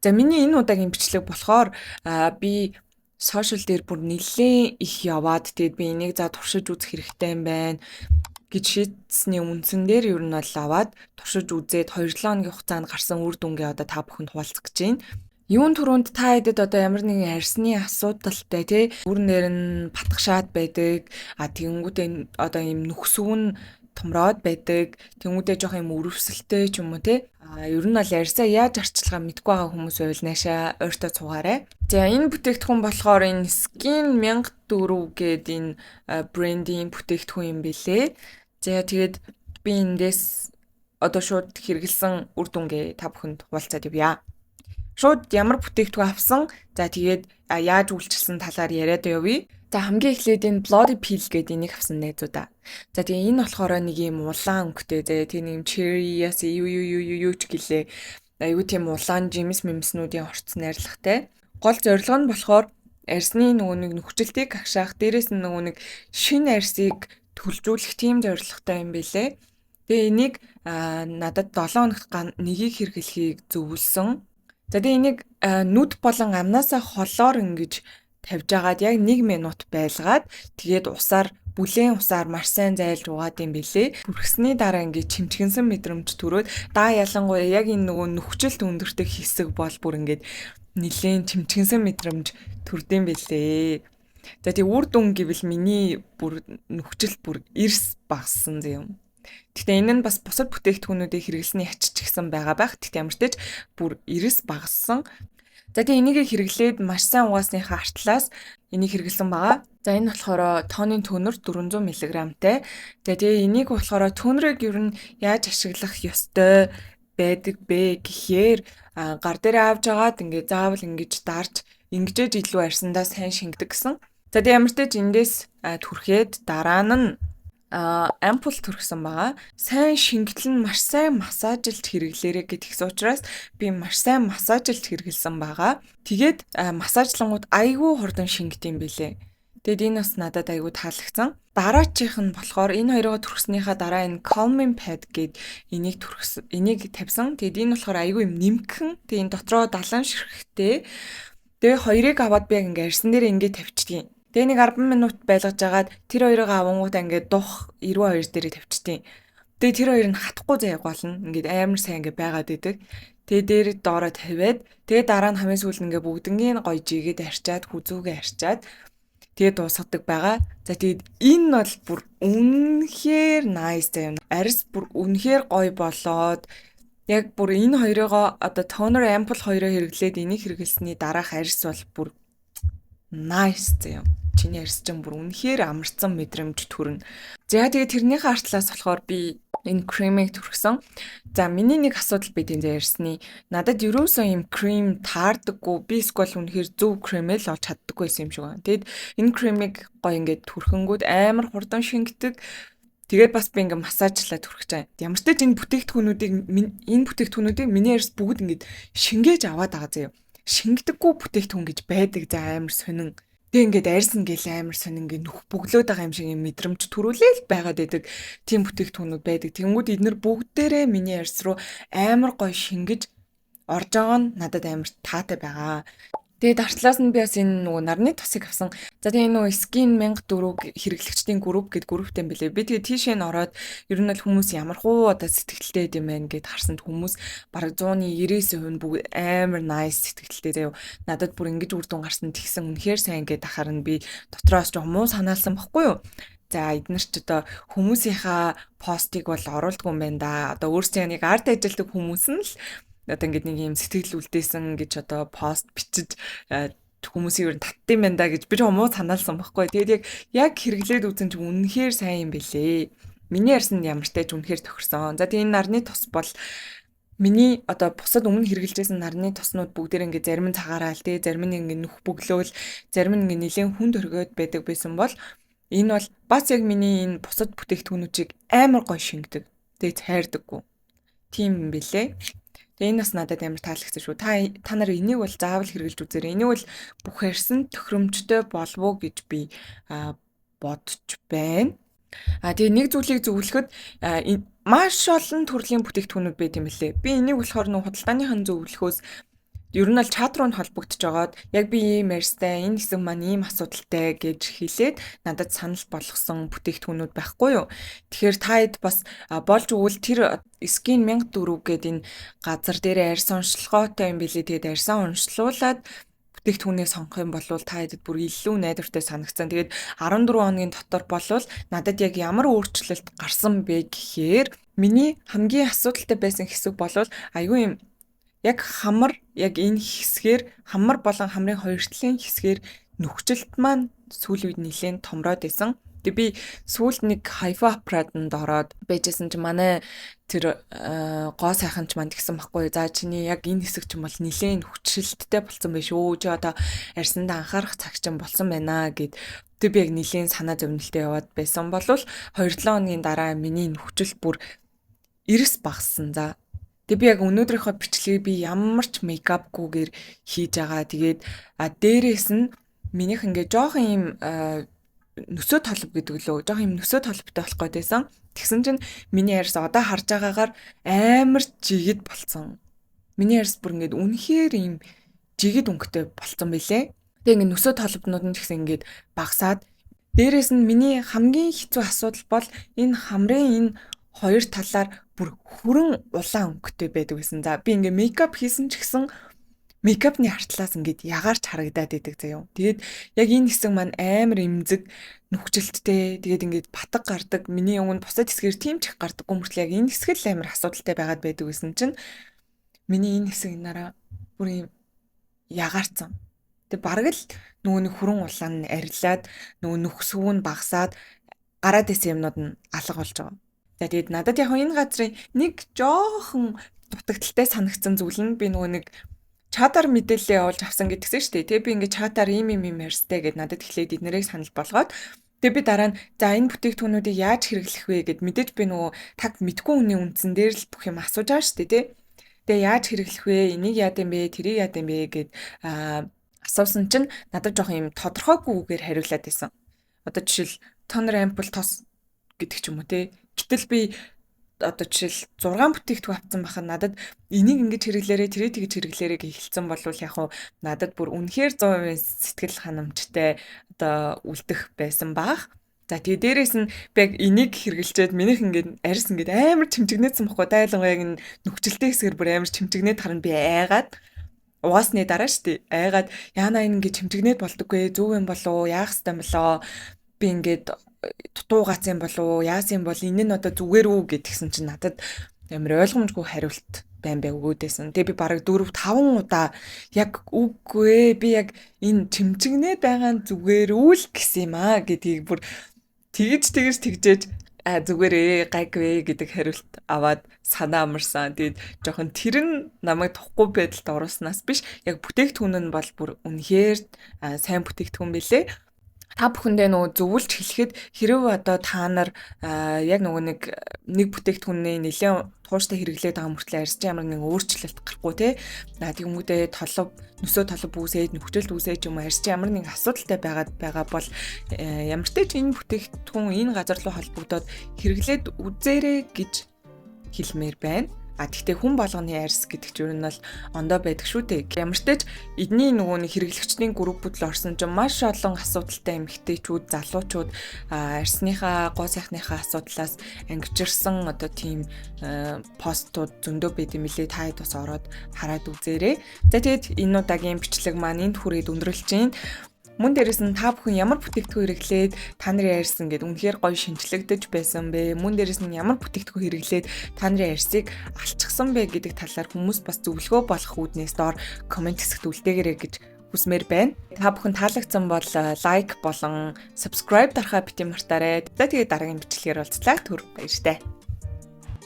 За миний энэ удаагийн бичлэг болохоор би сошиал дээр бүр нэлээд их яваад тэгээд би энийг за туршиж үзэх хэрэгтэй юм байна гэж шийдсэний үндсэн дээр ер нь бол аваад туршиж үзээд 2-7 хоногийн хугацаанд гарсан үр дүнгээ одоо та бүхэнд хуваалцах гэж байна. Юун түрүүнд та хэдэд одоо ямар нэгэн арьсны асуудалтай тий бүрэн дээр нь батгшаад байдаг тэгэнгүүтээ одоо ийм нүхсүв нь томроод байдаг тэнгүүдээ жоох юм өрөвсөлтэй ч юм уу тий ер нь бол арьсаа яаж арчилгаа мэдгүй байгаа хүмүүс байвал наашаа ойртоо цугаарай. За энэ бүтээгдэхүүн болохоор энэ Skin 1004 гэдэг энэ брендийн бүтээгдэхүүн юм билээ. За тэгээд би эндээс одоо шууд хэрэгэлсэн үр дүнгээ та бүхэнд хуваалцаад явъя. Шууд ямар бүтээгдэхүүн авсан. За тэгээд яаж үйлчилсэн талаар яриад явъя. За хамгийн эхлээд энэ Bloody Peel гэдэг энийг авсан найзуудаа. За тэгээ энэ болохоор нэг юм улаан өнгөтэй. Тэгээ нэг юм cherry-аас юу ч гэлээ. Аюу тийм улаан жимс мэмснүүдийн орц найрлагатай. Гол зорилго нь болохоор арьсны нөгөө нэг нөхцөлтийг агшаах, дээрээс нь нөгөө нэг шинэ арьсыг төлжүүлэх тийм зорилготой юм билэ. Тэгээ энийг надад 7 хоногт нэгийг хэрэглэхийг зөвлөсөн. За тэгээ энийг нүд болон амнаасаа холоор ингэж тавьж агаад яг 1 минут байлгаад тэгээд бүлээн усаар маш сайн зайлж угаад юм билээ. Бүрхсний дараа ингээд чимчгэнсэн мэдрэмж төрөөд ялангуяа яг энэ нөгөө нөхцөлт өндөртэй хэсэг бол бүр ингээд нилээн чимчгэнсэн мэдрэмж төрдөм билээ. За тэгээ үр дүн гэвэл миний бүр нөхцөлт бүр эрс багассан юм. Гэхдээ энэ нь бас бусад бүтээгдэхүүнүүдийг хэрэглэсний ачиж гисэн байгаа байх. Гэхдээ ямар ч тач бүр эрс багассан. За тэгээ энийг хэрэглээд маш сайн угаасныхаа артлаас энийг хэрэглэсэн байгаа. За энэ болохоор тооны төнөр 400 мг-тай. За тэгээ энийг болохоор төнрийг ер нь яаж ашиглах ёстой байдаг бэ гэхээр гар дээрээ авж агаад ингээд заавал ингэж дарж ингэжээж илүү арьсандаа сайн шингэдэг гэсэн. За тэгээ ямар ч тач эндээс түрхээд дараа нь ампул төрсөн байгаа. Сайн шингэтлэн маш сайн массажлж хэрэглээрэй гэдгийгс учраас би маш сайн массажлж хэрэглэсэн байгаа. Тэгээд массажлангууд айгүй хурдан шингэт юм билэ. Тэгээд энэ бас надад айгүй таалагдсан. Дараачих нь болохоор энэ хоёроо төрснийхаа дараа энэ calming pad гээд энийг тавьсан. Тэгээд энэ болохоор айгүй юм нэмгэн. Тэгээд энэ дотроо далайн ширхэгтэй. Тэгээд хоёрыг аваад би ингээ арьсан дээр ингээ тавьчихдیں۔ Тэгээ нэг 10 минут байлгаж агаад тэр хоёрыг авангуудаа ингээд дух 92 дээрээ тавьчтیں۔ Тэгээ тэр хоёр нь хатахгүй заяг болно. Ингээд амар сайн ингээд байгаад идэг. Тэгээ дээр доороо тавиад тэгээ дараа нь хамгийн сүүлд ингээд бүгднгийн гоё жигээд арчаад хүзүүгээ арчаад тэгээ дуусгадаг байгаа. За тэгээд энэ бол бүр үнэхээр nice заяа. Арьс бүр үнэхээр гоё болоод яг бүр энэ хоёроо одоо toner ampoule хоёроо хэрэглээд энийг хэрэглэсний дараах арьс бол бүр nice заяа. Чиний арьс чинь бүр үнэхээр амарсан мэдрэмж төрнө. За тэгээ тэрнийхээ артлаас болохоор би энэ кремийг түрхсэн. За миний нэг асуудал байт энэ арьсны. Надад ерөөсөө юм крем таардаггүй. Би эсвэл үнэхээр зөв кремэл олж чаддаггүй байсан юм шиг байна. Тэгэд энэ кремийг гоё ингээд түрхэнгүүд амар хурдан шингэдэг. Тэгээд бас би ингээд массажлаад түрхэж байгаа. Ямар ч тач энэ бүтээгдэхүүнүүдийг миний арьс бүгд ингээд шингээж аваад байгаа заяа. Шингдэггүй бүтээгдэхүүн гэж байдаг за амар сонин. Тэг ингээд арьс ингээл амар сонин ингээд нүх бөглөөд байгаа юм шиг юм мэдрэмж төрүүлээл байгаад байдаг тийм бүтээгдэхүүнүүд байдаг. Тэнгүүд эднэр бүгдээрээ миний арьс руу амар гоё шингэж орж байгаа нь надад амар таатай байгаа. Тэгээд артлаас нь би бас энэ нөгөө нарны тосыг авсан. За тэгээ нөгөө Skin 1004 хэрэглэгчдийн групп гэдэг групптэй юм билээ. Би тэгээ тийшээ н ороод ер нь бол хүмүүс ямар хуу одоо сэтгэлтэй юм байна гэд харсанд хүмүүс бараг 199% бүгд амар nice сэтгэлтэй заяа. Надад бүр ингэж үр дүн гарсан тэгсэн үнэхээр сайн гэд ахаар нь би дотроос жоо муу санаалсан баггүй юу. За эднэр ч одоо хүмүүсийнхаа постыг бол оруулдгүй юм байна да. Одоо өөрсдөө нэг арт ажилтдаг хүмүүс нь л одоо ингээд нэг юм сэтгэл үлдээсэн гэж одоо пост бичиж хүмүүсийн ер нь татдсан байна да гэж би муу санаалсан байхгүй. Тэгээд яг хэрэглээд үзэн чинь үнэхээр сайн юм бэлээ. Миний арьсанд ямар ч тач үнэхээр тохирсон. За тэгээд энэ нарны тос бол миний одоо бусад өмнө хэрэгжилжсэн нарны тоснууд бүгдээр ингээд зарим нь цагаараал тий зарим нь ингээд нүх бөглөөл зарим нь ингээд нэлээд хүнд өргөөд байдаг байсан бол энэ бол бас яг миний энэ бусад бүтээгдэхүүнүүдийг амар гоё шингэдэг. Тэгээд хайрдаггүй. Тийм юм бэлээ. Тэгээ энэ бас надад амар таалагдсан шүү. Та нар энийг бол заавал хэрэгжилж үзээрэй. Энийг бол бүх арьсан тохиромжтой болов уу гэж би бодож байна. Тэгээ нэг зүйлийг зөвлөхөд маш олон төрлийн бүтээгдэхүүнүүд байт юм лээ. Би энийг болохоор нөх худалдааныхын зөвлөхөөс ер нь л чат руу нь холбогдож байгаад яг би ийм ярьстай энэ хэсэг маань ийм асуудалтай гэж хэлээд надад санал болгосон бүтээгдэхүүнүүд байхгүй юу. Тэгэхээр та хэд бас болж өгвөл тэр Skin 1004 гэдэг энэ газар дээрээ арьсан онцлогоотой юм билий. Тэгээд арьсан онцлуулаад бүтээгдэхүүнээ сонгох юм бол та хэдэд бүр илүү найдвартай санагцсан. Тэгээд 14 хоногийн дотор болвол надад яг ямар өөрчлөлт гарсан бэ гэхээр миний хамгийн асуудалтай байсан хэсэг болвол аюу юм яг хамар яг энэ хэсгээр хамар болон хамрын хоёр талын хэсгээр нөхцөлт маань сүүлийн үед нэлээд томроод исэн. Тэгээ би сүүлд нэг хайфапраданд ороод байжсэн чи манай тэр гоо сайхан ч манд гисэн байхгүй. За чиний яг энэ хэсэг ч юм бол нэлээд нөхцөлттэй болсон байх шүү. Чи одоо арьсандаа анхаарах цаг чинь болсон байна гэд. Тэг би яг нэлээд санаа зовнилтэй яваад байсан болвол 2-7 хоногийн дараа миний нөхцөл бүр эрс багассан. За тэг би яг өнөөдрийнхөө бичлэгийг би ямар ч мейкапгүйгээр хийж байгаа. Тэгээд дээрээс нь минийх ингээ жоохон юм нөсөө толб гэдэг лөө жоохон юм нөсөө толбтой болох гэдээсэн. Тэгсэн чинь миний арьс одоо харж байгаагаар амар жигэд болцсон. Миний арьс бүр ингээд үнэхээр юм жигэд өнгөтэй болцсон байлээ. Тэг ингээ нөсөө толбнууд нь ч гэсэн ингээд багасаад дээрээс нь миний хамгийн хэцүү асуудал бол энэ хамрын энэ хоёр талаар бүр хүрэн улаан өнгөтэй байдаг гэсэн. За би ингээ мейкап хийсэн ч гэсэн мейкапны хартлаас ингээд ягаарч харагдаад идэг заяа. Тэгээд яг энэ хэсэг маань амар эмзэг нөхцөлттэй. Тэгээд ингээд батг гардаг. Миний өмнө бусад хэсгээр тийм ч их гардаггүй мөртлөө яг энэ хэсэг л амар асуудалтай байгаад байдаг гэсэн чинь миний энэ хэсэг нараа бүр юм ягаарцсан. Тэгээд бараг л нөгөө нэг хүрэн улаан нь арилаад нөгөө нөхсөв нь багасаад гараад исэн юмнууд нь алга болж байгаа. За тэгээд надад яг энэ газрын нэг жоохон дутагдaltaй санагдсан зүйл нь би нөгөө нэг чатаар мэдээлэл явуулж авсан гэдгсэн шүү дээ. Тэгээ би ингээд чатаар ийм ярьстай гэд надад эхлээд эднэрийг санал болгоод тэгээ би дараа нь за энэ бүтээгдэхүүнүүдийг яаж хэрэглэх вэ гэд мэдээж би нөгөө таг мэдгүй хүний үндсэн дээр л бүх юм асууж байгаа шүү дээ тий. Тэгээ яаж хэрэглэх вэ? Энийг яад юм бэ? Тэрийг яад юм бэ гэд асуусан чинь надад жоохон юм тодорхойгүй үгээр хариулаад байсан. Одоо жишээл тонер ампул тос гэдэг ч юм уу тий. Гэтэл би одоо жишээл 6 бүтээгдэхүүн авсан байхад надад энийг ингэж хэрэглээрээ тэрийг тэгж хэрэглээрээ гэж хэлсэн бол яг хуу надад бүр үнэхээр 100% сэтгэл ханамжтай одоо үлдэх байсан баах. За тэгээ дээрээс нь би яг энийг хэрэглчээд минийх ингээд арьс ингээд амар чимчигнээдсэн баггүй. Дайлангуй яг энэ нөхцөлтэй хэсгээр бүр амар чимчигнээд харна би айгаад угаасны дараа штий айгаад яана энэ ингээд чимчигнээд болдоггүй зөв юм болоо яах ёстой юм болоо би ингээд дутуугац юм болов яасан бол энэ нь одоо зүгээр үү гэдгсэн чинь надад амар ойлгомжгүй хариулт баймбай өгөөдөөсөн. Тэгээ би бараг 4-5 удаа яг үгүй би яг энэ чимчигнээд байгаа нь зүгээр үл гэсэн юм аа гэдгийг бүр тэгжээж зүгээрээ гайгүй гэдэг хариулт аваад санаа амарсан. Тэгээд жоохон тэр нь намайг тухгүй байдалд оруулснаас биш яг бүтээгдэхүүн нь бол бүр үнэхээр сайн бүтээгдэхүүн билээ. Та бүхэндээ нөгөө зөвлөж хэлэхэд хэрв одоо та нар яг нөгөө нэг бүтээгдэхүүнээ нэлээд тууштай хэрэглээд байгаа мөртлөө арьс ямар нэг өөрчлөлт гарахгүй те тэгмүүдээ нөсөө толб үүсээд нөхцөлт үүсээд юм арьс ямар нэг асуудалтай байгаа бол ямар ч ч энэ бүтээгдэхүүн энэ газар руу холбогдоод хэрэглээд үзээрэй гэж хэлмээр байна. Гэхдээ хүн болгоны арьс гэдэг чинь юу нь бол ондоо байдаг шүү дээ. Ямар ч тач эдний нөгөө нэг хэрэглэгчдийн группүүд л орсон чинь маш олон асуудалтай эмэгтэйчүүд, залуучууд арьсныхаа, гоо сайхныхаа асуудлаас ангижирсан одоо тийм постууд зөндөө байд юм лээ. Та хэд бас ороод хараад үзээрэй. За тэгээд энэ удаагийн бичлэг маань энд хүрээд өндөрлөж байна. Мөн дээрээс нь та бүхэн ямар бүтээгдэхүүн хэрэглээд та нарын арьс ингээд үнэхээр гоё шинжлэгдэж байсан бэ? Мөн дээрээс нь ямар бүтээгдэхүүн хэрэглээд та нарын арьсыг алчсан бэ гэдэг талаар хүмүүс бас зөвлөгөө болох үүднээс доор комент хэсэгт үлдээгээрэй гэж хүсмээр байна. Та бүхэн таалагдсан бол лайк болон subscribe дарахаа бити мартаарай. За тэгээд дараагийн бичлэгээр уулзлаа. Түр баяртай.